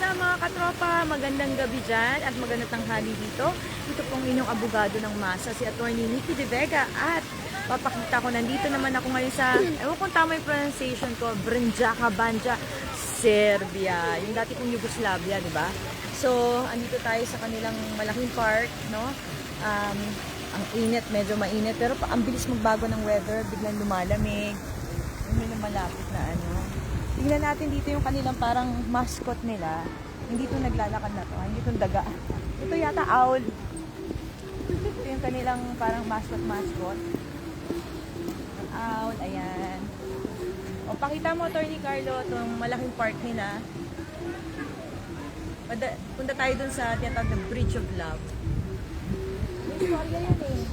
mga katropa? Magandang gabi dyan at magandang tanghali dito. Ito pong inyong abogado ng masa, si Attorney Nikki De Vega. At papakita ko, nandito naman ako ngayon sa, ewan kung tama yung pronunciation ko, Brnjaca Banja, Serbia. Yung dati kong Yugoslavia, di ba? So, andito tayo sa kanilang malaking park, no? Ang init, medyo mainit, pero ang bilis magbago ng weather, biglang lumalamig. May lumalapit na ano. Tingnan natin dito yung kanilang parang mascot nila. Hindi ito naglalakad na to. Hindi ito daga. Ito yata owl. Ito yung kanilang parang mascot. Owl, ayan. O, pakita mo, Attorney Carlo, itong malaking park nila. Punta tayo dun sa tinatawag na Bridge of Love. May storya yan eh.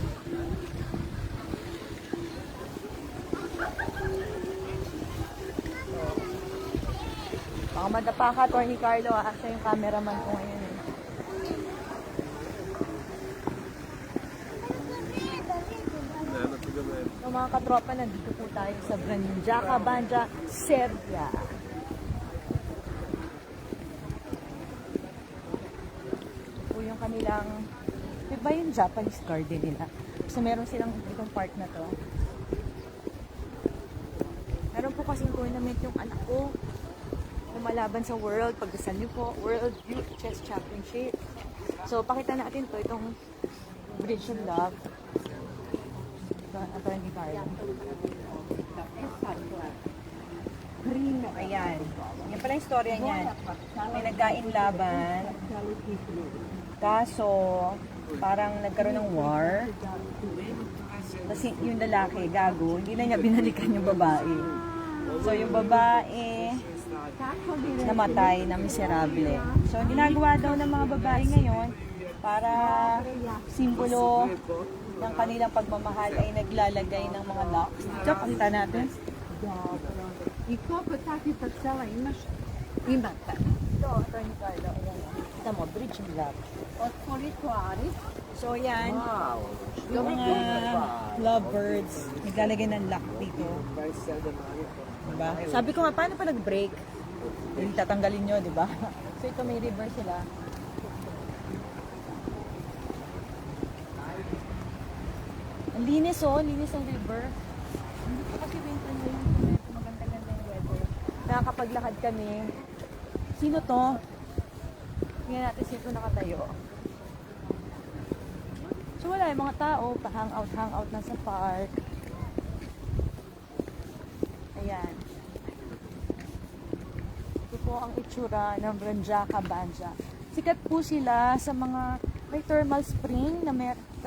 Baka madapa ka, Attorney Carlo, ha? Siya yung cameraman ko ngayon, eh. So, mga katropa, nandito po tayo sa Brnjaca Banja, Serbia. Ito po yung kanilang, diba yung Japanese garden nila? So, meron silang itong park na to. Meron po kasing tournament yung anak ko. Lumalaban sa World, pagdasal niyo po, World Youth Chess Championship. So, pakita natin to, itong Bridge of Love. Ito, Attorney Carlo. Ayan. Yan pala yung storya niyan. May nagkain laban. Kaso, parang nagkaroon ng war. Kasi yung lalaki, gago, hindi na niya binalikan yung babae. So, yung babae, namatay na miserable. So, ginagawa daw ng mga babae ngayon para simbolo ng kanilang pagmamahal ay naglalagay ng mga locks. Ito, pakita natin. Ito, Attorney Carlo. Ito mo, Bridge of Love. So, yan. Yung mga lovebirds, naglalagay ng lock dito. Diba? Sabi ko nga, paano pa nag-break? Yung tatanggalin nyo, di ba? So, ito may river sila. Ang linis, oh. Linis ang river. Hindi ko kasi winter na yung maganda-ganda yung weather. Nakakapaglakad kami. Sino to? Tingnan natin sino nakatayo. So, wala yung mga tao. Pa-hangout na sa park. Ayan. Ito po ang itsura ng Brnjaca Banja. Sikat po sila sa mga may thermal spring na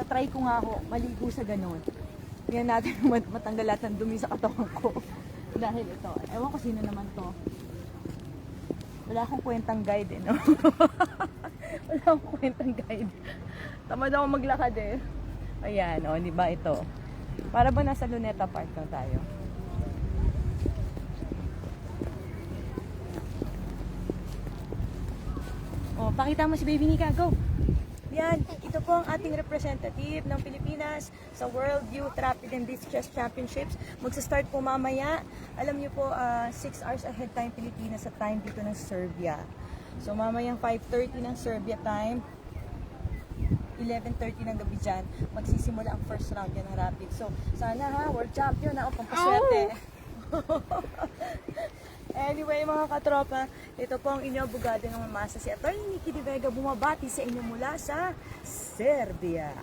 try ko nga ako maligo sa ganun. Tingnan natin matanggal lahat ng dumi sa katawan ko. Dahil ito, ewan ko sino naman to. Wala akong kwentang guide, eh, no? Wala akong kwentang guide. Tamad ako maglakad, eh. Ayan, o, di ba ito? Para ba nasa Luneta Park lang tayo? O, pakita mo si Baby Nika, go! Yan, ito po ang ating representative ng Pilipinas sa World Youth Rapid and Disc Chess Championships. Magsa-start po mamaya. Alam niyo po, 6 hours ahead time Pilipinas sa time dito ng Serbia. So mamayang 5:30 ng Serbia time, 11:30 ng gabi dyan, magsisimula ang first round yan ng Rapid. So sana ha, World Champion na ako, pampaswerte. Anyway, mga katropa, ito po ang inyong abogado ng mamasa, si Attorney Nikki De Vega, bumabati sa inyo mula sa Serbia.